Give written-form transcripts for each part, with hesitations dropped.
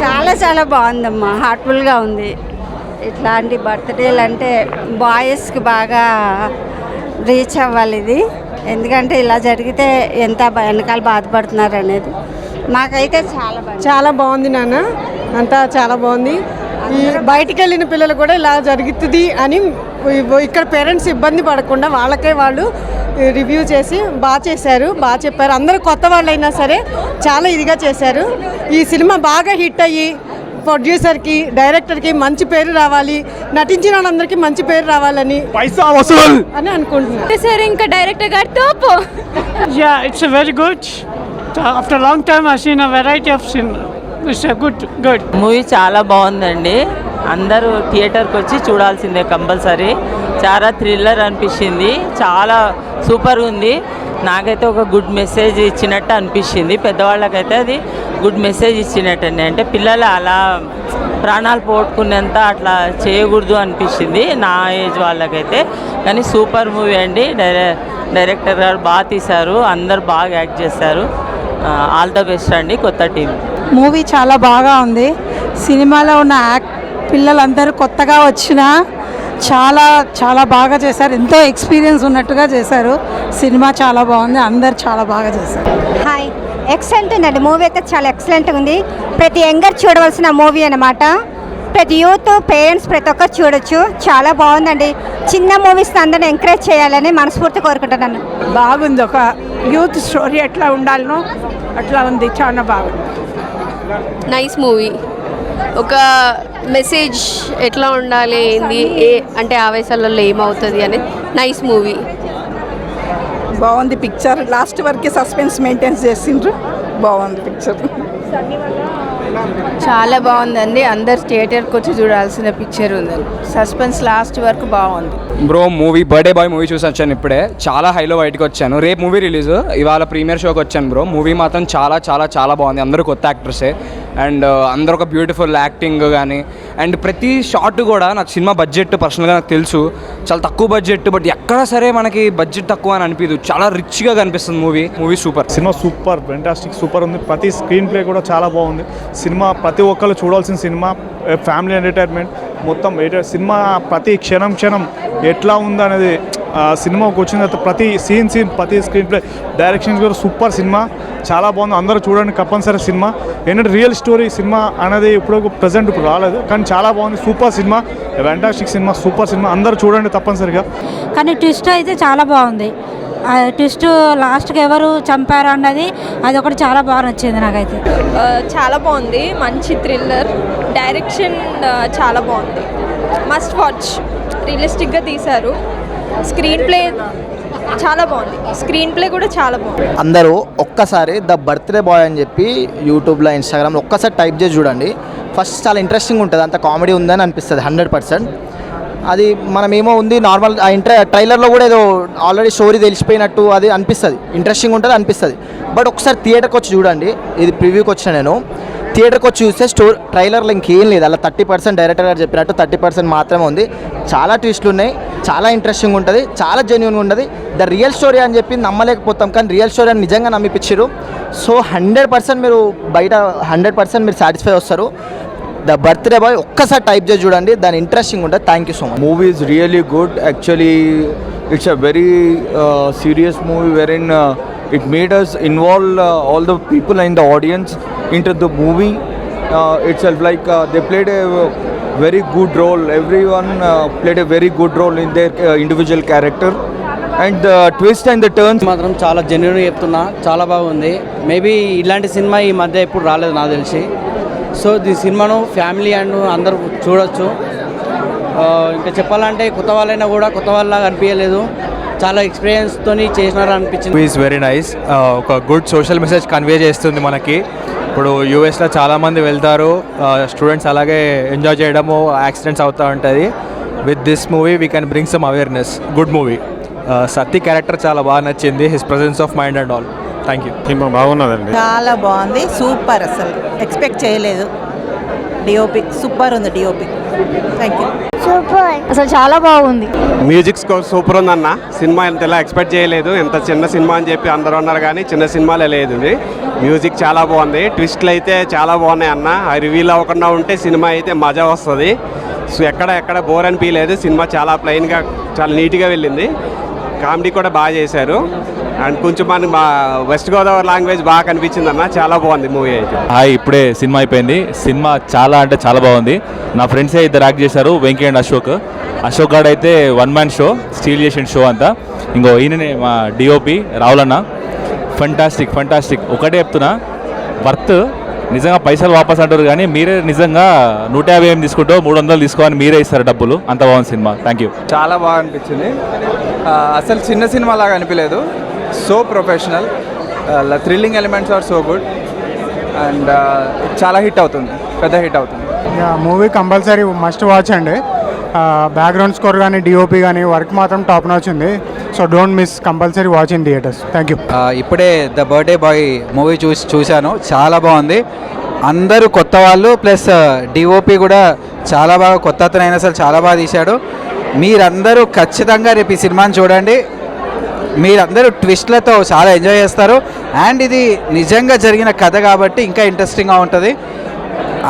చాలా చాలా బాగుందమ్మా, హార్ట్ఫుల్గా ఉంది. ఇట్లాంటి బర్త్డేలు అంటే బాయ్స్కి బాగా రీచ్ అవ్వాలి ఇది. ఎందుకంటే ఇలా జరిగితే ఎంత వెనకాల బాధపడుతున్నారు అనేది. మాకైతే చాలా బాగుంది నాన్న, అంతా చాలా బాగుంది. ఈ బయటికి వెళ్ళిన పిల్లలు కూడా ఇలా జరుగుతుంది అని ఇక్కడ పేరెంట్స్ ఇబ్బంది పడకుండా వాళ్ళకే వాళ్ళు రివ్యూ చేసి బాగా చేశారు, బాగా చెప్పారు. అందరూ కొత్త వాళ్ళు అయినా సరే చాలా ఇదిగా చేశారు. ఈ సినిమా బాగా హిట్ అయ్యి ప్రొడ్యూసర్కి, డైరెక్టర్కి మంచి పేరు రావాలి, నటించిన వాళ్ళందరికీ మంచి పేరు రావాలని పైసా వసూల్ అని అనుకుంటున్నాను. సార్ ఇంకా డైరెక్టర్ గారు తోపు. Yeah, it's a very good. After a long time, I've seen a variety of cinema. It's a good. Movie చాలా బాగుందండి. అందరూ థియేటర్కి వచ్చి చూడాల్సిందే కంపల్సరీ. చాలా థ్రిల్లర్ అనిపించింది, చాలా సూపర్ ఉంది. నాకైతే ఒక గుడ్ మెసేజ్ ఇచ్చినట్టు అనిపించింది. పెద్దవాళ్ళకైతే అది గుడ్ మెసేజ్ ఇచ్చినట్టండి. అంటే పిల్లలు అలా ప్రాణాలు పోగొట్టుకునేంత అట్లా చేయకూడదు అనిపించింది నా ఏజ్ వాళ్ళకైతే. కానీ సూపర్ మూవీ అండి. డైరెక్టర్ గారు బాగా తీశారు, అందరు బాగా యాక్ట్ చేశారు. ఆల్ ద బెస్ట్ అండి కొత్త టీం. మూవీ చాలా బాగా ఉంది. సినిమాలో ఉన్న పిల్లలందరూ కొత్తగా వచ్చినా చాలా చాలా బాగా చేశారు. ఎంతో ఎక్స్పీరియన్స్ ఉన్నట్టుగా చేశారు. సినిమా చాలా బాగుంది, అందరు చాలా బాగా చేశారు. హాయ్, ఎక్సలెంట్ ఉందండి. మూవీ అయితే చాలా ఎక్సలెంట్గా ఉంది. ప్రతి యంగర్ చూడవలసిన మూవీ అన్నమాట. ప్రతి యూత్, పేరెంట్స్ ప్రతి ఒక్కరు చూడొచ్చు. చాలా బాగుందండి. చిన్న మూవీస్ని అందరిని ఎంకరేజ్ చేయాలని మనస్ఫూర్తి కోరుకుంటున్నాను. బాగుంది. ఒక యూత్ స్టోరీ ఎట్లా ఉండాలనో అట్లా ఉంది, చాలా బాగుంది. Nice movie. ఒక మెసేజ్ ఎట్లా ఉండాలి, ఏంది అంటే ఆవేశాలలో ఏమవుతుంది అనేది నైస్ మూవీ. బాగుంది పిక్చర్. లాస్ట్ వరకు సస్పెన్స్ మెయింటైన్ చేసిండ్రు. బాగుంది పిక్చర్. చాలా బాగుందండి. అందరు థియేటర్కి వచ్చి చూడాల్సిన పిక్చర్ ఉందండి. సస్పెన్స్ లాస్ట్ వరకు బాగుంది. Bro movie birthday boy movie చూసి వచ్చాను ఇప్పుడే. చాలా హైలో బయటకు వచ్చాను. రేపు మూవీ రిలీజ్, ఇవాళ ప్రీమియర్ షోకి వచ్చాను బ్రో. మూవీ మాత్రం చాలా చాలా చాలా బాగుంది. అందరూ కొత్త యాక్టర్సే అండ్ అందరూ ఒక బ్యూటిఫుల్ యాక్టింగ్ కానీ అండ్ ప్రతి షాట్ కూడా. నాకు సినిమా బడ్జెట్ పర్సనల్గా నాకు తెలుసు చాలా తక్కువ బడ్జెట్, బట్ ఎక్కడ సరే మనకి బడ్జెట్ తక్కువ అని అనిపించదు. చాలా రిచ్గా కనిపిస్తుంది movie super. Cinema super, fantastic, super ఉంది. ప్రతి స్క్రీన్ ప్లే కూడా చాలా బాగుంది. సినిమా ప్రతి ఒక్కరు చూడాల్సిన సినిమా. ఫ్యామిలీ ఎంటర్టైన్మెంట్ మొత్తం. సినిమా ప్రతి క్షణం ఎట్లా ఉందనేది సినిమాకి వచ్చిన తర్వాత ప్రతి సీన్ ప్రతి స్క్రీన్ ప్లే, డైరెక్షన్స్ కూడా సూపర్. సినిమా చాలా బాగుంది. అందరూ చూడండి కంపల్సరీ. సినిమా ఏంటంటే రియల్ స్టోరీ సినిమా అనేది ఇప్పుడు ప్రజెంట్ ఇప్పుడు రాలేదు, కానీ చాలా బాగుంది. Super cinema, fantastic cinema, super cinema. అందరూ చూడండి తప్పనిసరిగా. కానీ ట్విస్ట్ అయితే చాలా బాగుంది. ట్విస్ట్ లాస్ట్కి ఎవరు చంపారు అన్నది అది ఒకటి చాలా బాగా నచ్చింది నాకైతే. చాలా బాగుంది. మంచి థ్రిల్లర్, డైరెక్షన్ చాలా బాగుంది. Must watch. రియలిస్టిక్గా తీశారు. స్క్రీన్ ప్లే చాలా బాగుంది. స్క్రీన్ ప్లే కూడా చాలా బాగుంది. అందరూ ఒక్కసారి ద బర్త్డే బాయ్ అని చెప్పి యూట్యూబ్లో, ఇన్స్టాగ్రామ్లో ఒక్కసారి టైప్ చేసి చూడండి. ఫస్ట్ చాలా ఇంట్రెస్టింగ్ ఉంటుంది. అంత కామెడీ ఉందని అనిపిస్తుంది 100%. అది మనమేమో ఉంది నార్మల్. ట్రైలర్లో కూడా ఏదో ఆల్రెడీ స్టోరీ తెలిసిపోయినట్టు అది అనిపిస్తుంది. ఇంట్రెస్టింగ్ ఉంటుంది అనిపిస్తుంది. బట్ ఒకసారి థియేటర్కి వచ్చి చూడండి. ఇది ప్రివ్యూకి వచ్చిన నేను థియేటర్కి వచ్చి చూస్తే ట్రైలర్లో ఇంకేం లేదు. అలా 30% డైరెక్టర్ గారు చెప్పినట్టు 30% మాత్రమే ఉంది. చాలా ట్విస్టులు ఉన్నాయి, చాలా ఇంట్రెస్టింగ్ ఉంటుంది, చాలా జెన్యూన్గా ఉంటుంది. ద రియల్ స్టోరీ అని చెప్పి నమ్మలేకపోతాం, కానీ రియల్ స్టోరీ అని నిజంగా నమ్మిపించారు. సో 100% మీరు బయట 100% మీరు సాటిస్ఫై వస్తారు. ద బర్త్డే బాయ్ ఒక్కసారి టైప్ చేసి చూడండి, దాని ఇంట్రెస్టింగ్ ఉంటుంది. Thank you so much. Movie is really good. Actually it's a very serious movie వెరీన్ it made us involve all the people in the audience into the movie itself. Like they played a very good role. Everyone played a very good role in their individual character. And the twist and the turns మాత్రం చాలా జెన్యూన్గా చెప్తున్నా, చాలా బాగుంది. Maybe ఇలాంటి cinema ఈ మధ్య ఎప్పుడు రాలేదు నాకు తెలిసి. సో ఈ సినిమాను ఫ్యామిలీ అండ్ అందరూ చూడొచ్చు. ఇంకా చెప్పాలంటే కొత్త వాళ్ళైనా కూడా కొత్త వాళ్ళలాగా అనిపించలేదు. చాలా ఎక్స్పీరియన్స్తో చేసినారు అనిపించింది. Is very nice. ఒక గుడ్ సోషల్ మెసేజ్ కన్వే చేస్తుంది మనకి. ఇప్పుడు యూఎస్లో చాలామంది వెళ్తారు స్టూడెంట్స్, అలాగే ఎంజాయ్ చేయడము, యాక్సిడెంట్స్ అవుతూ ఉంటుంది. With this movie we can bring some awareness. Good movie. Satti character చాలా బాగా నచ్చింది. His presence of mind and all. Thank you. బాగున్నదండి. చాలా బాగుంది. సూపర్. అసలు ఎక్స్పెక్ట్ చేయలేదు. డిఓపి సూపర్ ఉంది డిఓపి. Thank you. అసలు చాలా బాగుంది. మ్యూజిక్ స్కోర్ సూపర్ ఉందన్న. సినిమా ఇంతలా ఎక్స్పెక్ట్ చేయలేదు, ఎంత చిన్న సినిమా అని చెప్పి అందరూ అన్నారు కానీ చిన్న సినిమాలే లేదు ఇది. మ్యూజిక్ చాలా బాగుంది, ట్విస్ట్లు అయితే చాలా బాగున్నాయి అన్న. అవి రివీల్ అవ్వకుండా ఉంటే సినిమా అయితే మజా వస్తుంది. సో ఎక్కడ బోర్ అనిపించలేదు. సినిమా చాలా ప్లెయిన్గా చాలా నీట్గా వెళ్ళింది. కామెడీ కూడా బాగా చేశారు. అండ్ కొంచెం మనకి వెస్ట్ గోదావరి లాంగ్వేజ్ బాగా కనిపించింది అన్న. చాలా బాగుంది మూవీ అయితే. ఇప్పుడే సినిమా అయిపోయింది. సినిమా చాలా అంటే చాలా బాగుంది. నా ఫ్రెండ్సే ఇద్దరు యాక్ట్ చేశారు, వెంకీ అండ్ అశోక్ గారు అయితే వన్ మ్యాన్ షో స్టీల్ చేసిన షో అంతా. ఇంకో ఈయననే మా డిఓపి రావులన్న. ఫంటాస్టిక్. ఒకటే చెప్తున్నా, వర్త్. నిజంగా పైసలు వాపస్ అంటారు కానీ మీరే నిజంగా 150 తీసుకుంటూ 300 తీసుకోని మీరే ఇస్తారు డబ్బులు. అంత బాగుంది సినిమా. Thank you. చాలా బాగా అనిపించింది. అసలు చిన్న సినిమా లాగా అనిపించలేదు. So professional, thrilling elements are so good and చాలా హిట్ అవుతుంది, పెద్ద హిట్ అవుతుంది. మూవీ కంపల్సరీ మస్ట్ వాచ్ అండి. బ్యాక్గ్రౌండ్ స్కోర్ కానీ డిఓపి కానీ వర్క్ మాత్రం టాప్ నాచ్ ఉంది. So don't miss, compulsory watch in theatres. Thank you. ఇప్పుడే ద బర్త్డే బాయ్ మూవీ చూశాను, చాలా బాగుంది. అందరూ కొత్త వాళ్ళు, ప్లస్ డిఓపి కూడా చాలా బాగా, కొత్త అతనైనా అసలు చాలా బాగా తీశాడు. మీరందరూ ఖచ్చితంగా రేపు ఈ సినిమాని చూడండి. మీరందరూ ట్విస్ట్లతో చాలా ఎంజాయ్ చేస్తారు. అండ్ ఇది నిజంగా జరిగిన కథ కాబట్టి ఇంకా ఇంట్రెస్టింగ్గా ఉంటుంది.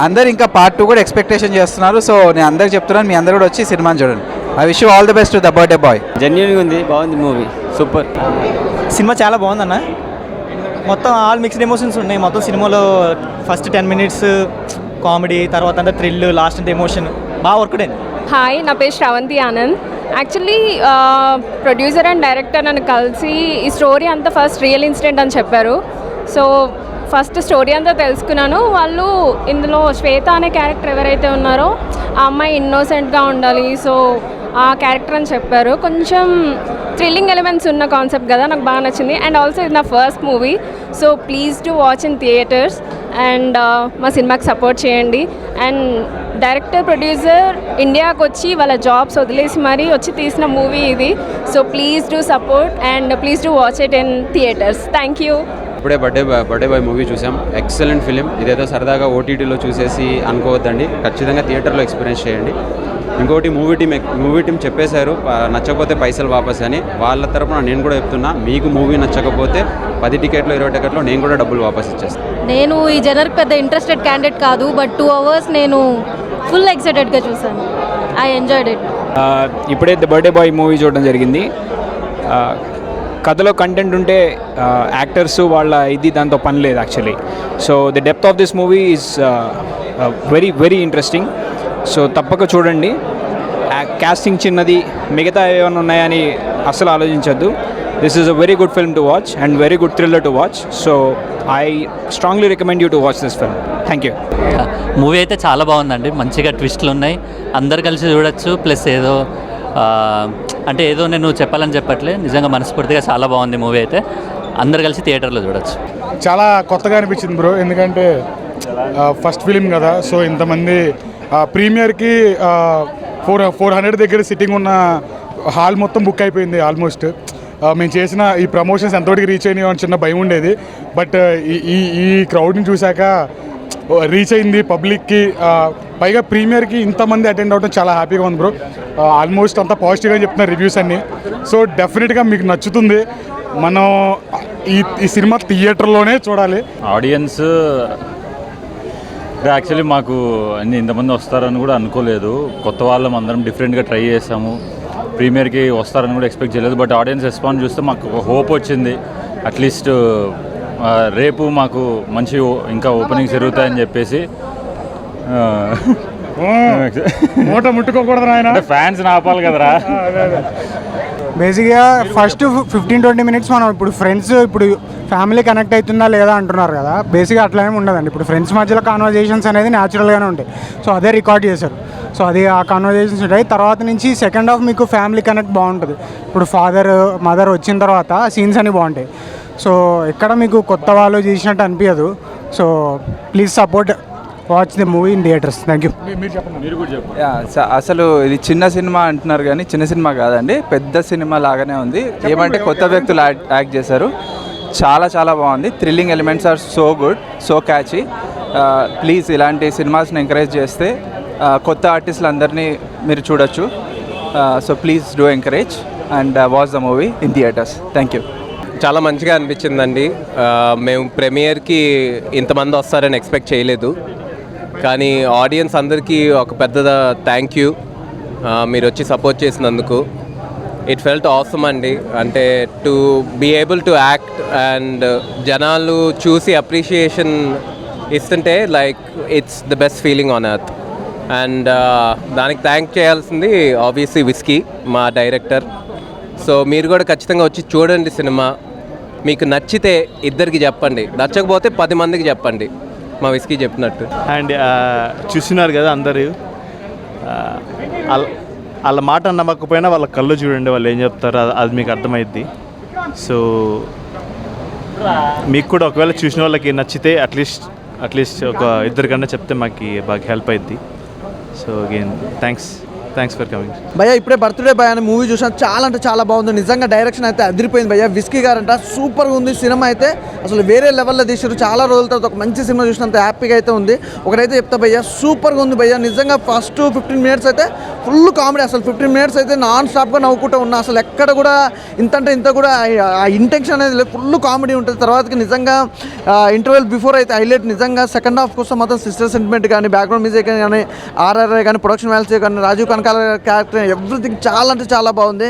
అందరు ఇంకా పార్ట్ 2 కూడా ఎక్స్పెక్టేషన్ చేస్తున్నారు. సో నేను అందరికి చెప్తున్నాను, మీ అందరూ కూడా వచ్చి సినిమాని చూడండి. I wish you all the best to the birthday bye. జెన్యూన్గా ఉంది, బాగుంది మూవీ, సూపర్. సినిమా చాలా బాగుందన్న. మొత్తం ఆల్ మిక్స్డ్ ఎమోషన్స్ ఉన్నాయి మొత్తం సినిమాలో. ఫస్ట్ 10 minutes కామెడీ, తర్వాత అంతా థ్రిల్, లాస్ట్ అంతా ఎమోషన్ బాగా వర్క్ అయింది. హాయ్, నా పేరు Sravanthi Anand. Actually producer and director నన్ను కలిసి ఈ స్టోరీ అంతా ఫస్ట్ రియల్ ఇన్సిడెంట్ అని చెప్పారు. సో ఫస్ట్ స్టోరీ అంతా తెలుసుకున్నాను. వాళ్ళు ఇందులో శ్వేత అనే క్యారెక్టర్ ఎవరైతే ఉన్నారో ఆ అమ్మాయి ఇన్నోసెంట్గా ఉండాలి, సో ఆ క్యారెక్టర్ అని చెప్పారు. కొంచెం థ్రిల్లింగ్ ఎలిమెంట్స్ ఉన్న కాన్సెప్ట్ కదా, నాకు బాగా నచ్చింది. అండ్ ఆల్సో ఇది నా first movie, so please to watch in theatres and మా సినిమాకి సపోర్ట్ చేయండి. అండ్ డైరెక్టర్ ప్రొడ్యూసర్ ఇండియాకి వచ్చి వాళ్ళ జాబ్స్ వదిలేసి మరీ వచ్చి తీసిన మూవీ ఇది. So please do support and please do watch it in theatres. Thank you. ఇప్పుడే బర్త్డే బాయ్ మూవీ చూసాం. Excellent film. ఇదేదో సరదాగా ఓటీటీలో చూసేసి అనుకోవద్దండి, ఖచ్చితంగా థియేటర్లో ఎక్స్పీరియన్స్ చేయండి. ఇంకోటి మూవీ టీం చెప్పేశారు నచ్చకపోతే పైసలు వాపస్ అని. వాళ్ళ తరపున నేను కూడా చెప్తున్నా, మీకు మూవీ నచ్చకపోతే 10 టికెట్లు 20 టికెట్లు నేను కూడా డబ్బులు వాపస్ ఇచ్చేస్తాను. నేను ఈ జనర్కి పెద్ద ఇంట్రెస్టెడ్ క్యాండిడేట్ కాదు, బట్ 2 hours నేను ఫుల్ ఎక్సైటెడ్గా చూసాను. I enjoyed it. ఇప్పుడే ద బర్త్డే బాయ్ మూవీ చూడడం జరిగింది. కథలో కంటెంట్ ఉంటే యాక్టర్స్ వాళ్ళ దాంతో పని లేదు actually. So the depth of this movie is very interesting. So తప్పక చూడండి. కాస్టింగ్ చిన్నది, మిగతా ఏమైనా ఉన్నాయని అసలు ఆలోచించద్దు. This is a very good film to watch and very good thriller to watch. So I strongly recommend you to watch this film. Thank you. Movie అయితే చాలా బాగుందండి, మంచిగా ట్విస్ట్లు ఉన్నాయి, అందరు కలిసి చూడొచ్చు. ప్లస్ ఏదో అంటే ఏదో నేను చెప్పాలని చెప్పట్లే, నిజంగా మనస్ఫూర్తిగా చాలా బాగుంది మూవీ అయితే. అందరు కలిసి థియేటర్లో చూడొచ్చు. చాలా కొత్తగా అనిపించింది బ్రో, ఎందుకంటే ఫస్ట్ ఫిలిం కదా. సో ఇంతమంది ప్రీమియర్కి 400 దగ్గర సిట్టింగ్ ఉన్న హాల్ మొత్తం బుక్ అయిపోయింది ఆల్మోస్ట్. మేము చేసిన ఈ ప్రమోషన్స్ ఎంతవరకు రీచ్ అయినాయో అని చిన్న భయం ఉండేది. బట్ ఈ క్రౌడ్ని చూశాక రీచ్ అయింది పబ్లిక్కి. పైగా ప్రీమియర్కి ఇంతమంది అటెండ్ అవ్వడం చాలా హ్యాపీగా ఉంది బ్రో. ఆల్మోస్ట్ అంతా పాజిటివ్గా చెప్తున్నారు రివ్యూస్ అన్నీ. సో డెఫినెట్గా మీకు నచ్చుతుంది. మనం ఈ సినిమా థియేటర్లోనే చూడాలి. ఆడియన్స్ యాక్చువల్లీ మాకు ఇంతమంది వస్తారని కూడా అనుకోలేదు. కొత్త వాళ్ళం అందరం డిఫరెంట్గా ట్రై చేసాము. ప్రీమియర్కి వస్తారని కూడా ఎక్స్పెక్ట్ చేయలేదు. బట్ ఆడియన్స్ రెస్పాన్స్ చూస్తే మాకు ఒక హోప్ వచ్చింది. అట్లీస్ట్ రేపు మాకు మంచి ఇంకా ఓపెనింగ్స్ జరుగుతాయని చెప్పేసి. మూట ముట్టుకోకూడదు ఆయన, ఫ్యాన్స్ ఆపాలి కదరా. బేసిక్గా ఫస్ట్ 15-20 minutes మనం ఇప్పుడు ఫ్రెండ్స్, ఇప్పుడు ఫ్యామిలీ కనెక్ట్ అవుతుందా లేదా అంటున్నారు కదా. బేసిక్గా అట్లా ఏమి ఉండదండి. ఇప్పుడు ఫ్రెండ్స్ మధ్యలో కాన్వర్జేషన్స్ అనేది న్యాచురల్గానే ఉంటాయి. సో అదే రికార్డ్ చేశారు. సో అది ఆ కాన్వర్జేషన్స్ ఉంటాయి. తర్వాత నుంచి సెకండ్ హాఫ్ మీకు ఫ్యామిలీ కనెక్ట్ బాగుంటుంది. ఇప్పుడు ఫాదర్ మదర్ వచ్చిన తర్వాత సీన్స్ అన్నీ బాగుంటాయి. సో ఎక్కడ మీకు కొత్త వాళ్ళు చేసినట్టు అనిపించదు. So please support watch the movie in theatres. Thank you. అసలు ఇది చిన్న సినిమా అంటున్నారు కానీ చిన్న సినిమా కాదండి, పెద్ద సినిమా లాగానే ఉంది. ఏమంటే కొత్త వ్యక్తులు యాక్ట్ చేశారు. చాలా చాలా బాగుంది. Thrilling elements are so good, so catchy. Please ఇలాంటి సినిమాస్ని ఎంకరేజ్ చేస్తే కొత్త ఆర్టిస్టులు అందరినీ మీరు చూడొచ్చు. So please do encourage and watch the movie in theatres. Thank you. చాలా మంచిగా అనిపించిందండి. మేము ప్రీమియర్కి ఇంతమంది వస్తారని ఎక్స్పెక్ట్ చేయలేదు, కానీ ఆడియన్స్ అందరికీ ఒక పెద్ద థ్యాంక్ యూ మీరు వచ్చి సపోర్ట్ చేసినందుకు. ఇట్ ఫెల్ట్ ఆసమ్ అండి. అంటే to be able to act and జనాలు చూసి అప్రిషియేషన్ ఇస్తుంటే like it's the best feeling on earth. And దానికి థ్యాంక్ చేయాల్సింది ఆబ్వియస్లీ విస్కీ, మా డైరెక్టర్. సో మీరు కూడా ఖచ్చితంగా వచ్చి చూడండి సినిమా. మీకు నచ్చితే ఇద్దరికి చెప్పండి, నచ్చకపోతే 10 మందికి చెప్పండి, మా విస్కీ చెప్పినట్టు. అండ్ చూస్తున్నారు కదా అందరూ, వాళ్ళ మాట నమ్మకపోయినా వాళ్ళ కళ్ళు చూడండి, వాళ్ళు ఏం చెప్తారో అది మీకు అర్థమైద్ది. సో మీకు కూడా ఒకవేళ చూసిన వాళ్ళకి నచ్చితే అట్లీస్ట్ ఒక ఇద్దరికన్నా చెప్తే మాకు బాగా హెల్ప్ అవుద్ది. So again thanks for coming. భయ్యా ఇప్పుడే బర్త్డే బాయ్ అనే మూవీ చూసాను, చాలా అంటే చాలా బాగుంది. నిజంగా డైరెక్షన్ అయితే అదిరిపోయింది భయ్యా. విస్కీ గారంట సూపర్గా ఉంది. సినిమా అయితే అసలు వేరే లెవెల్లో తీసారు. చాలా రోజుల తర్వాత ఒక మంచి సినిమా చూసినంత హ్యాపీగా అయితే ఉంది. ఒకటైతే చెప్తా భయ్యా, సూపర్గా ఉంది భయ్యా. నిజంగా ఫస్ట్ 15 మినిట్స్ అయితే ఫుల్ కామెడీ. అసలు 15 మినిట్స్ అయితే నాన్ స్టాప్గా నవ్వుకుంటూ ఉన్నా. అసలు ఎక్కడ కూడా ఇంత కూడా ఆ ఇంటెన్షన్ అనేది లేదు, ఫుల్ కామెడీ ఉంటుంది. తర్వాతకి నిజంగా ఇంటర్వెల్ బిఫోర్ అయితే హైలైట్. నిజంగా సెకండ్ హాఫ్ కోసం మాత్రం సిస్టర్ సెంటిమెంట్ కానీ, బ్యాక్గ్రౌండ్ మ్యూజిక్ కానీ, ఆర్ఆర్ఐ కానీ, ప్రొడక్షన్ వాల్యూస్ కానీ, రాజీవ్ కనకాల క్యారెక్టర్, ఎవ్రీథింగ్ చాలా అంటే చాలా బాగుంది.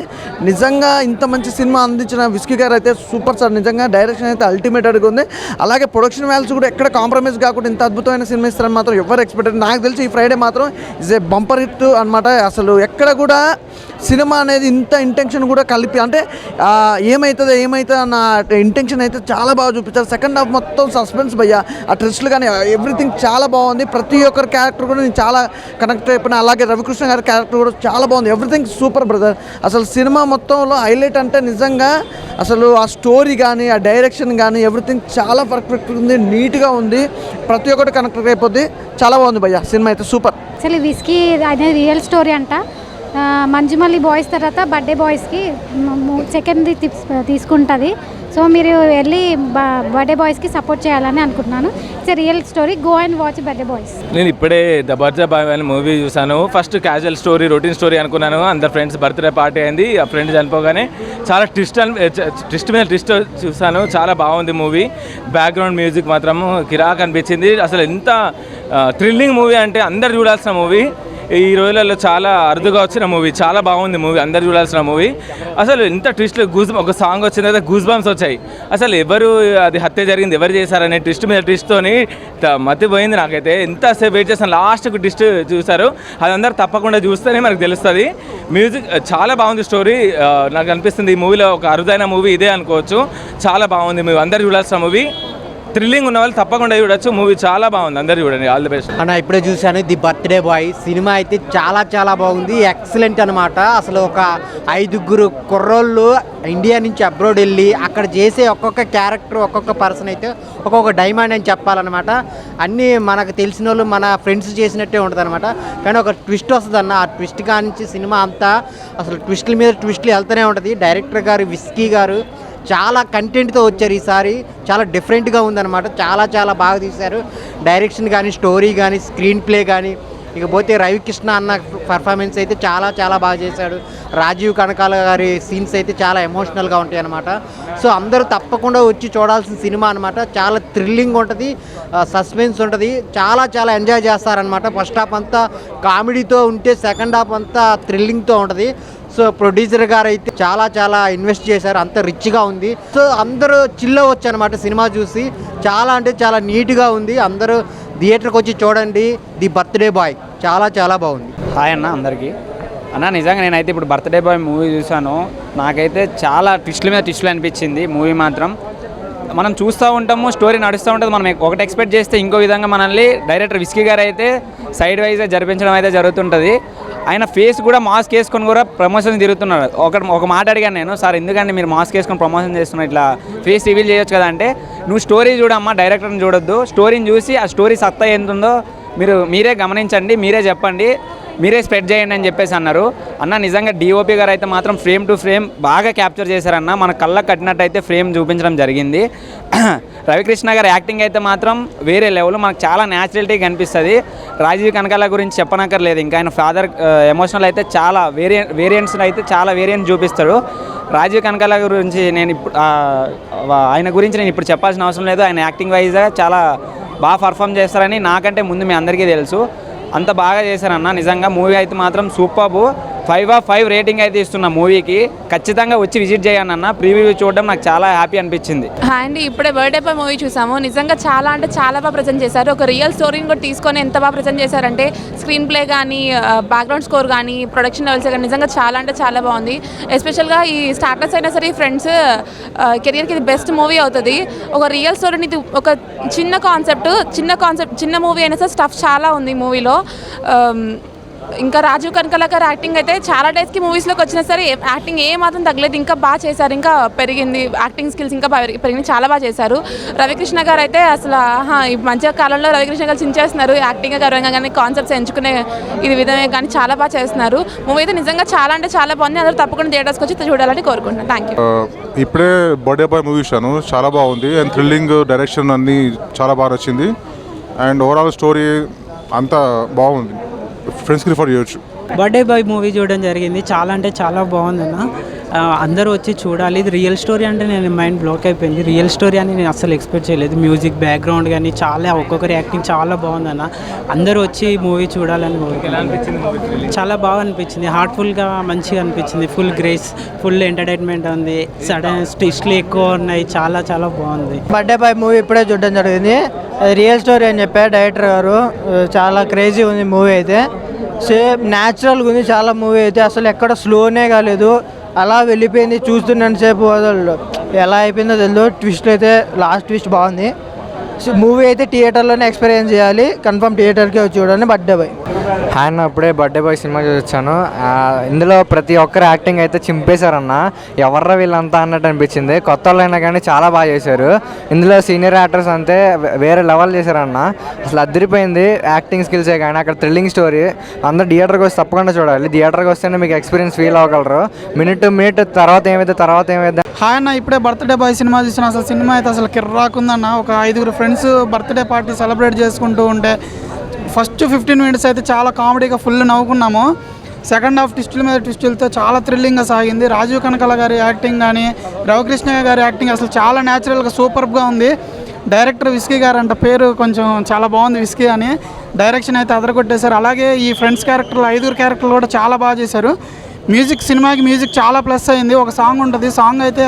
నిజంగా ఇంత మంచి సినిమా అందించిన విస్కీ గారు అయితే సూపర్ సార్. నిజంగా డైరెక్షన్ అయితే అల్టిమేటెడ్గా ఉంది. అలాగే ప్రొడక్షన్ వాల్యూస్ కూడా ఎక్కడ కాంప్రమైజ్ కాకుండా ఇంత అద్భుతమైన సినిమా ఇస్తారని మాత్రం ఎవరు ఎక్స్పెక్టెడ్. నాకు తెలిసి ఈ ఫ్రైడే మాత్రం ఇస్ ఏ బంపర్ హిట్ అనమాట. అసలు ఎక్కడ కూడా సినిమా అనేది ఇంత ఇంటెన్షన్ కూడా కలిపి, అంటే ఏమవుతుందో అన్న ఇంటెన్షన్ అయితే చాలా బాగా చూపించారు. సెకండ్ హాఫ్ మొత్తం సస్పెన్స్ భయ్యా. ఆ ట్విస్ట్లు కానీ ఎవ్రీథింగ్ చాలా బాగుంది. ప్రతి ఒక్కరి క్యారెక్టర్ కూడా నేను చాలా కనెక్ట్ అయిపోయినా. అలాగే రవికృష్ణ గారి క్యారెక్టర్ కూడా చాలా బాగుంది. Everything super brother. అసలు సినిమా మొత్తంలో హైలైట్ అంటే నిజంగా అసలు ఆ స్టోరీ కానీ, ఆ డైరెక్షన్ కానీ ఎవ్రీథింగ్ చాలా పర్ఫెక్ట్ ఉంది, నీట్గా ఉంది. ప్రతి ఒక్కటి కనెక్ట్ అయిపోద్ది. చాలా బాగుంది భయ్యా. సినిమా అయితే సూపర్. అసలు విస్కీ అనేది రియల్ స్టోరీ అంట. మంజుమల్లి బాయ్స్ తర్వాత బర్త్డే బాయ్స్కి సెకండ్ తీసుకుంటుంది. సో మీరు వెళ్ళి బర్త్డే బాయ్స్కి సపోర్ట్ చేయాలని అనుకుంటున్నాను. It's real story. Go and watch birthday boys. నేను ఇప్పుడే ద బర్త్డే బాయ్ అనే మూవీ చూసాను. First casual story, routine story అనుకున్నాను. అందరు ఫ్రెండ్స్ బర్త్డే పార్టీ అయింది. ఆ ఫ్రెండ్ చనిపోగానే చాలా ట్విస్ట్ మీద ట్విస్ట్ చూసాను. చాలా బాగుంది మూవీ. బ్యాక్గ్రౌండ్ మ్యూజిక్ మాత్రం కిరాక్ అనిపించింది. అసలు ఎంత థ్రిల్లింగ్ మూవీ అంటే అందరు చూడాల్సిన మూవీ. ఈ రోజులలో చాలా అరుదుగా వచ్చిన మూవీ. చాలా బాగుంది మూవీ, అందరు చూడాల్సిన మూవీ. అసలు ఎంత ట్విస్ట్లు, ఒక సాంగ్ వచ్చిన తర్వాత గూస్ బంప్స్ వచ్చాయి. అసలు ఎవరు అది హత్య జరిగింది, ఎవరు చేశారనే ట్విస్ట్ మీద ట్విస్ట్తోని మతిపోయింది నాకైతే. ఎంతసేపు వెయిట్ చేస్తాను, లాస్ట్కి ట్విస్ట్ చూశారు. అది అందరు తప్పకుండా చూస్తేనే మనకు తెలుస్తుంది. మ్యూజిక్ చాలా బాగుంది. స్టోరీ నాకు అనిపిస్తుంది ఈ మూవీలో ఒక అరుదైన మూవీ ఇదే అనుకోవచ్చు. చాలా బాగుంది మూవీ, అందరు చూడాల్సిన మూవీ. థ్రిల్లింగ్ ఉన్న వాళ్ళు తప్పకుండా చూడొచ్చు. మూవీ చాలా బాగుంది, అందరు చూడండి. ఆల్ ది బెస్ట్ అన్న. ఇప్పుడే చూశాను ది బర్త్డే బాయ్ సినిమా అయితే చాలా బాగుంది. ఎక్సలెంట్ అనమాట. అసలు ఒక 5 కుర్రోళ్ళు ఇండియా నుంచి అబ్రాడ్ వెళ్ళి అక్కడ చేసే ఒక్కొక్క క్యారెక్టర్, ఒక్కొక్క పర్సన్ అయితే ఒక్కొక్క డైమండ్ అని చెప్పాలన్నమాట. అన్నీ మనకు తెలిసిన వాళ్ళు, మన ఫ్రెండ్స్ చేసినట్టే ఉంటుంది అనమాట. కానీ ఒక ట్విస్ట్ వస్తుంది అన్న. ఆ ట్విస్ట్ కానించి సినిమా అంతా అసలు ట్విస్టుల మీద ట్విస్టులు వెళ్తూనే ఉంటుంది. డైరెక్టర్ గారు విస్కీ గారు చాలా కంటెంట్తో వచ్చారు ఈసారి. చాలా డిఫరెంట్గా ఉందన్నమాట. చాలా బాగా తీశారు. డైరెక్షన్ కానీ, స్టోరీ కానీ, స్క్రీన్ ప్లే కానీ. ఇకపోతే రవికృష్ణ అన్న పర్ఫార్మెన్స్ అయితే చాలా బాగా చేశాడు. రాజీవ్ కనకాల గారి సీన్స్ అయితే చాలా ఎమోషనల్గా ఉంటాయి అన్నమాట. సో అందరూ తప్పకుండా వచ్చి చూడాల్సిన సినిమా అనమాట. చాలా థ్రిల్లింగ్ ఉంటుంది, సస్పెన్స్ ఉంటుంది. చాలా ఎంజాయ్ చేస్తారనమాట. ఫస్ట్ హాఫ్ అంతా కామెడీతో ఉంటే సెకండ్ హాఫ్ అంతా థ్రిల్లింగ్తో ఉంటుంది. సో ప్రొడ్యూసర్ గారు అయితే చాలా ఇన్వెస్ట్ చేశారు. అంత రిచ్గా ఉంది. సో అందరూ చిల్ అవ్వచ్చు అనమాట సినిమా చూసి. చాలా నీట్గా ఉంది. అందరూ థియేటర్కి వచ్చి చూడండి ది బర్త్డే బాయ్. చాలా బాగుంది. హాయ్ అన్న అందరికీ. అన్న నిజంగా నేనైతే ఇప్పుడు బర్త్డే బాయ్ మూవీ చూసాను. నాకైతే చాలా ట్విస్టుల మీద ట్విస్టులు అనిపించింది మూవీ మాత్రం. మనం చూస్తూ ఉంటాము, స్టోరీ నడుస్తూ ఉంటుంది. మనం ఒకటి ఎక్స్పెక్ట్ చేస్తే ఇంకో విధంగా మనల్ని డైరెక్టర్ విస్కీ గారు అయితే సైడ్ వైజ్గా జరిపించడం అయితే జరుగుతుంటుంది. ఆయన ఫేస్ కూడా మాస్క్ వేసుకొని కూడా ప్రమోషన్ తిరుగుతున్నారు. ఒక మాట అడిగాను నేను, సార్ ఎందుకంటే మీరు మాస్క్ వేసుకొని ప్రమోషన్ చేస్తున్నారు, ఇట్లా ఫేస్ రివీల్ చేయొచ్చు కదా అంటే, నువ్వు స్టోరీ చూడమ్మా, డైరెక్టర్ని చూడొద్దు. స్టోరీని చూసి ఆ స్టోరీ సత్తా ఎంత ఉందో మీరే గమనించండి, మీరే చెప్పండి. మీరే స్ప్రెడ్ చేయండి అని చెప్పేసి అన్నారు. అన్న నిజంగా డిఓపి గారు అయితే మాత్రం ఫ్రేమ్ టు ఫ్రేమ్ బాగా క్యాప్చర్ చేశారన్న. మన కళ్ళకు కట్టినట్టయితే ఫ్రేమ్ చూపించడం జరిగింది. రవికృష్ణ గారి యాక్టింగ్ అయితే మాత్రం వేరే లెవెల్, మనకు చాలా న్యాచురలిటీ కనిపిస్తుంది. రాజీవ్ కనకాల గురించి చెప్పనక్కర్లేదు, ఇంకా ఆయన ఫాదర్ ఎమోషనల్ అయితే చాలా వేరియంట్స్ అయితే చాలా వేరియంట్స్ చూపిస్తాడు. రాజీవ్ కనకాల గురించి నేను ఇప్పుడు ఆయన గురించి నేను ఇప్పుడు చెప్పాల్సిన అవసరం లేదు. ఆయన యాక్టింగ్ వైజ్గా చాలా బాగా పర్ఫామ్ చేస్తారని నాకంటే ముందు మీ అందరికీ తెలుసు. అంత బాగా చేశారన్న. నిజంగా మూవీ అయితే మాత్రం సూపర్బ్. 5/5 రేటింగ్ అయితే ఇస్తున్న మూవీకి. ఖచ్చితంగా వచ్చి విజిట్ చేయండి అన్న. ప్రీవ్యూ చూడడం నాకు చాలా హ్యాపీ అనిపించింది. అండ్ ఇప్పుడే బర్త్డే బాయ్ మూవీ చూసాము. నిజంగా చాలా అంటే చాలా బాగా ప్రజెంట్ చేశారు. ఒక రియల్ స్టోరీని కూడా తీసుకొని ఎంత బాగా ప్రజెంట్ చేశారంటే స్క్రీన్ ప్లే కానీ, బ్యాక్గ్రౌండ్ స్కోర్ కానీ, ప్రొడక్షన్ లెవెల్స్ కానీ నిజంగా చాలా అంటే చాలా బాగుంది. ఎస్పెషల్గా ఈ స్టార్టర్స్ అయినా సరే ఫ్రెండ్స్ కెరియర్కి ఇది బెస్ట్ మూవీ అవుతుంది. ఒక రియల్ స్టోరీని, ఒక చిన్న కాన్సెప్ట్, చిన్న మూవీ అయినా సరే స్టఫ్ చాలా ఉంది మూవీలో. ఇంకా రాజీవ్ కనకాల గారు యాక్టింగ్ అయితే చాలా డేస్కి మూవీస్లోకి వచ్చినా సరే యాక్టింగ్ ఏ మాత్రం తగ్గలేదు. ఇంకా బాగా చేశారు, ఇంకా పెరిగింది యాక్టింగ్ స్కిల్స్, ఇంకా పెరిగింది, చాలా బాగా చేశారు. రవికృష్ణ గారు అయితే అసలు ఈ మంచి కాలంలో రవికృష్ణ గారు చించేస్తున్నారు. యాక్టింగ్ గర్వంగా కానీ, కాన్సెప్ట్స్ ఎంచుకునే ఇది విధమే కానీ చాలా బాగా చేస్తున్నారు. మూవీ అయితే నిజంగా చాలా అంటే చాలా బాగుంది. అందరూ తప్పకుండా థియేటర్స్కి వచ్చి చూడాలని కోరుకుంటున్నాను. Thank you. ఇప్పుడే బర్త్డే బాయ్ మూవీ చూశాను, చాలా బాగుంది. అండ్ థ్రిల్లింగ్, డైరెక్షన్ అన్నీ చాలా బాగా నచ్చింది. అండ్ ఓవరాల్ స్టోరీ అంతా బాగుంది, ఫ్రెండ్స్కి రిఫర్ చేయొచ్చు. బర్త్డే బాయ్ మూవీ చూడడం జరిగింది. చాలా అంటే చాలా బాగుందన్న. అందరూ వచ్చి చూడాలి. ఇది రియల్ స్టోరీ అంటే నేను మైండ్ బ్లాక్ అయిపోయింది. రియల్ స్టోరీ అని నేను అసలు ఎక్స్పెక్ట్ చేయలేదు. మ్యూజిక్, బ్యాక్గ్రౌండ్ కానీ చాలా, ఒక్కొక్కరి యాక్టింగ్ చాలా బాగుందన్న. అందరూ వచ్చి మూవీ చూడాలని కోరుకుంటున్నాను. చాలా బాగా అనిపించింది. హార్ట్ఫుల్గా మంచిగా అనిపించింది. ఫుల్ గ్రేస్, ఫుల్ ఎంటర్టైన్మెంట్ ఉంది. సడన్ ట్విస్ట్లు ఎక్కువ ఉన్నాయి. చాలా చాలా బాగుంది. బర్త్డే బాయ్ మూవీ ఇప్పుడే చూడడం జరిగింది. రియల్ స్టోరీ అని చెప్పారు డైరెక్టర్ గారు. చాలా క్రేజీ ఉంది మూవీ అయితే. సేమ్ న్యాచురల్గా ఉంది చాలా మూవీ అయితే. అసలు ఎక్కడ స్లోనే కాలేదు, అలా వెళ్ళిపోయింది. చూస్తున్నంత సేపు వదలడు. ఎలా అయిపోయిందో తెలియదు. ట్విస్ట్ అయితే లాస్ట్ ట్విస్ట్ బాగుంది. మూవీ అయితే థియేటర్లోనే ఎక్స్పీరియన్స్ చేయాలి. కన్ఫర్మ్ థియేటర్కే వచ్చి చూడండి బర్త్డే బాయ్. ఆయన అప్పుడే బర్త్డే బాయ్ సినిమా చూసొచ్చాను. ఇందులో ప్రతి ఒక్కరు యాక్టింగ్ అయితే చింపేశారన్న. ఎవర్రా వీళ్ళంతా అన్నట్టు అనిపించింది. కొత్త వాళ్ళైనా కానీ చాలా బాగా చేశారు. ఇందులో సీనియర్ యాక్టర్స్ అంతే వేరే లెవెల్ చేశారన్న. అసలు అదిరిపోయింది యాక్టింగ్ స్కిల్సే కానీ, అక్కడ థ్రిల్లింగ్ స్టోరీ. అందరూ థియేటర్కి వచ్చి తప్పకుండా చూడాలి. థియేటర్కి వస్తేనే మీకు ఎక్స్పీరియన్స్ ఫీల్ అవ్వగలరు. మినిట్ తర్వాత ఏమైతే హాయ్ అన్న, ఇప్పుడే బర్త్డే బాయ్ సినిమా చూసిన. అసలు సినిమా అయితే అసలు కిర్రాకుందన్న. ఒక 5 ఫ్రెండ్స్ బర్త్డే పార్టీ సెలబ్రేట్ చేసుకుంటూ ఉంటే ఫస్ట్ 15 మినిట్స్ అయితే చాలా కామెడీగా ఫుల్ నవ్వుకున్నాము. సెకండ్ హాఫ్ ట్విస్టుల మీద ట్విస్టులతో చాలా థ్రిల్లింగ్గా సాగింది. రాజీవ్ కనకాల గారి యాక్టింగ్ కానీ, రవికృష్ణ గారి యాక్టింగ్ అసలు చాలా న్యాచురల్గా సూపర్గా ఉంది. డైరెక్టర్ విస్కీ గారు అంట, పేరు కొంచెం చాలా బాగుంది విస్కీ అని. డైరెక్షన్ అయితే అదరగొట్టేశారు. అలాగే ఈ ఫ్రెండ్స్ క్యారెక్టర్లు 5 క్యారెక్టర్లు కూడా చాలా బాగా చేశారు. సినిమాకి మ్యూజిక్ చాలా ప్లస్ అయింది. ఒక సాంగ్ ఉంటుంది, సాంగ్ అయితే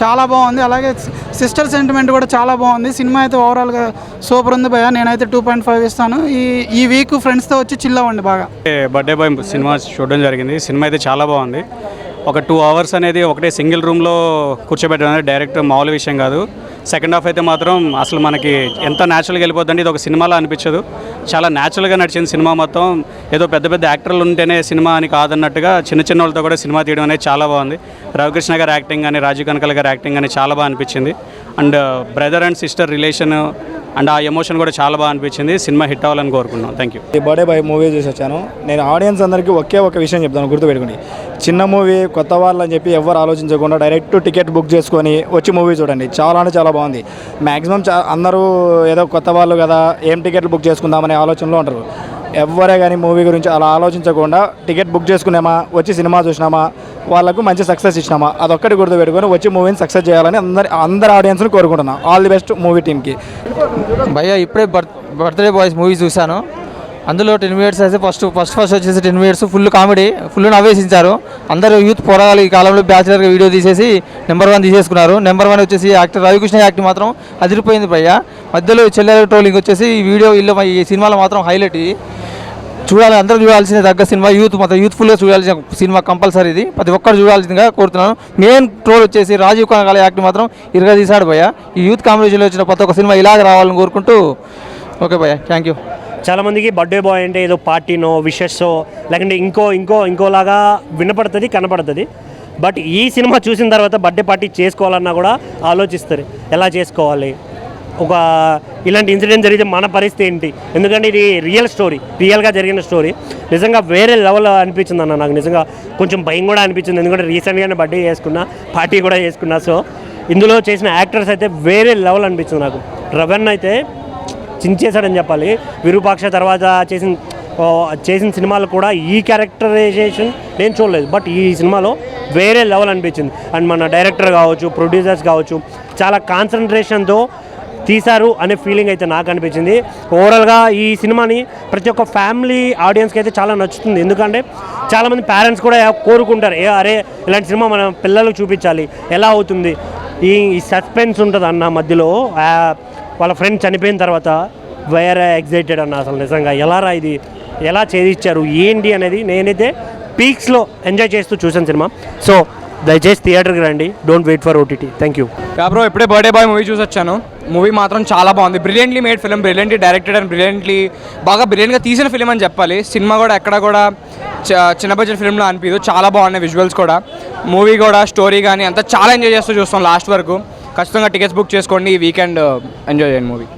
చాలా బాగుంది. అలాగే సిస్టర్ సెంటిమెంట్ కూడా చాలా బాగుంది. సినిమా అయితే ఓవరాల్గా సూపర్ ఉంది భయ్య. నేనైతే 2.5 ఇస్తాను. ఈ వీక్ ఫ్రెండ్స్తో వచ్చి చిల్ అవ్వండి బాగా. బర్త్డే బాయ్ సినిమా చూడడం జరిగింది. సినిమా అయితే చాలా బాగుంది. ఒక 2 అవర్స్ అనేది ఒకటే సింగిల్ రూమ్లో కూర్చోబెట్టడం అనేది డైరెక్ట్ మామూలు విషయం కాదు. సెకండ్ హాఫ్ అయితే మాత్రం అసలు మనకి ఎంత న్యాచురల్గా వెళ్ళిపోద్దండి. ఇది ఒక సినిమాలో అనిపించదు. చాలా న్యాచురల్గా నడిచింది సినిమా మొత్తం. ఏదో పెద్ద పెద్ద యాక్టర్లు ఉంటేనే సినిమా అని కాదన్నట్టుగా చిన్న వాళ్ళతో కూడా సినిమా తీయడం అనేది చాలా బాగుంది. రవికృష్ణ గారి యాక్టింగ్ కానీ, రాజీవ్ కనకాల గారి యాక్టింగ్ కానీ చాలా బాగా అనిపించింది. And brother and sister relation and ఆ ఎమోషన్ కూడా చాలా బాగా అనిపించింది. సినిమా హిట్ అవ్వాలని కోరుకున్నాం. Thank you. ఈ బర్త్డే బాయ్ మూవీ చూసి వచ్చాను. నేను ఆడియన్స్ అందరికీ ఒకే ఒక విషయం చెప్తాను, గుర్తుపెట్టుకోండి. చిన్న మూవీ, కొత్త వాళ్ళు అని చెప్పి ఎవరు ఆలోచించకుండా డైరెక్ట్ టికెట్ బుక్ చేసుకొని వచ్చి మూవీ చూడండి. చాలా అంటే చాలా బాగుంది. మ్యాక్సిమం అందరూ ఏదో కొత్త వాళ్ళు కదా, ఏం టికెట్లు బుక్ చేసుకుందామనే ఆలోచనలో ఉంటారు. ఎవరే కానీ మూవీ గురించి అలా ఆలోచించకుండా టికెట్ బుక్ చేసుకున్నామా, వచ్చి సినిమా చూసినామా, వాళ్ళకు మంచి సక్సెస్ ఇచ్చినామా, అదొక్కటి గుర్తుపెట్టుకొని వచ్చి మూవీని సక్సెస్ చేయాలని అందరి ఆడియన్స్ని కోరుకుంటున్నాను. ఆల్ ది బెస్ట్ మూవీ టీమ్కి. భయ్య ఇప్పుడే బర్త్డే బాయ్స్ మూవీ చూశాను. అందులో 10 మినిట్స్ అయితే ఫస్ట్ వచ్చేసి 10 మినిట్స్ ఫుల్ కామెడీ, ఫుల్ నవ్వేసించారు. అందరూ యూత్ పోరాలి ఈ కాలంలో బ్యాచిలర్గా వీడియో తీసేసి నెంబర్ 1 తీసేసుకున్నారు. నెంబర్ 1 వచ్చేసి యాక్టర్ రవికృష్ణ యాక్టింగ్ మాత్రం అదిరిపోయింది భయ్య. మధ్యలో చెల్లెల ట్రోలింగ్ వచ్చేసి ఈ వీడియో ఈ సినిమాలో మాత్రం హైలైట్. చూడాలి, అందరూ చూడాల్సిన తగ్గ సినిమా. యూత్ఫుల్గా చూడాల్సిన సినిమా కంపల్సరీ. ఇది ప్రతి ఒక్కరు చూడాల్సిందిగా కోరుతున్నాను. మెయిన్ ట్రోల్ వచ్చేసి రాజీవ్ కనకాల యాక్టింగ్ మాత్రం ఇరుగా తీశాడు భయ్య. ఈ యూత్ కాంపిటీషన్లో వచ్చిన ప్రతి ఒక్క సినిమా ఇలాగ రావాలని కోరుకుంటూ ఓకే భయ్య, థ్యాంక్ యూ. చాలామందికి బర్త్డే బాయ్ అంటే ఏదో పార్టీనో, విషెస్సో, లేకుంటే ఇంకోలాగా వినపడుతుంది, కనపడుతుంది. బట్ ఈ సినిమా చూసిన తర్వాత బర్త్డే పార్టీ చేసుకోవాలన్నా కూడా ఆలోచిస్తారు, ఎలా చేసుకోవాలి, ఒక ఇలాంటి ఇన్సిడెంట్ జరిగితే మన పరిస్థితి ఏంటి, ఎందుకంటే ఇది రియల్గా జరిగిన స్టోరీ. నిజంగా వేరే లెవెల్ అనిపించింది అన్న. నాకు నిజంగా కొంచెం భయం కూడా అనిపించింది, ఎందుకంటే రీసెంట్గానే బర్త్డే చేసుకున్నా, పార్టీ కూడా చేసుకున్నా. సో ఇందులో చేసిన యాక్టర్స్ అయితే వేరే లెవెల్ అనిపించింది నాకు. రవణ్ అయితే చించేశాడని చెప్పాలి. విరూపాక్ష తర్వాత చేసిన సినిమాలు కూడా ఈ క్యారెక్టరైజేషన్ నేను చూడలేదు, బట్ ఈ సినిమాలో వేరే లెవెల్ అనిపించింది. అండ్ మన డైరెక్టర్ కావచ్చు, ప్రొడ్యూసర్స్ కావచ్చు, చాలా కాన్సన్ట్రేషన్తో తీశారు అనే ఫీలింగ్ అయితే నాకు అనిపించింది. ఓవరాల్గా ఈ సినిమాని ప్రతి ఒక్క ఫ్యామిలీ ఆడియన్స్కి అయితే చాలా నచ్చుతుంది, ఎందుకంటే చాలామంది పేరెంట్స్ కూడా కోరుకుంటారు, అరే ఇలాంటి సినిమా మన పిల్లలకు చూపించాలి, ఎలా అవుతుంది, ఈ సస్పెన్స్ ఉంటుంది అన్న. మధ్యలో వాళ్ళ ఫ్రెండ్ చనిపోయిన తర్వాత వేరే ఎగ్జైటెడ్ అన్న. అసలు నిజంగా ఎలా చేయించారు ఏంటి అనేది నేనైతే పీక్స్లో ఎంజాయ్ చేస్తూ చూసాను సినిమా. సో దయచేసి థియేటర్కి రండి, don't wait for OTT. Thank you. Bro ఇప్పుడే బర్త్డే బాయ్ మూవీ చూసి వచ్చాను. మూవీ మాత్రం చాలా బాగుంది. Brilliantly made film, brilliantly directed and బ్రిలియంట్గా తీసిన ఫిలిం అని చెప్పాలి. సినిమా కూడా ఎక్కడ కూడా చిన్న బడ్జెట్ ఫిల్మ్లో అనిపించదు, చాలా బాగున్నాయి విజువల్స్ కూడా. మూవీ కూడా స్టోరీ కానీ అంతా చాలా ఎంజాయ్ చేస్తూ చూస్తాం లాస్ట్ వరకు. ఖచ్చితంగా టికెట్స్ బుక్ చేసుకోండి, ఈ వీకెండ్ ఎంజాయ్ చేయండి మూవీ.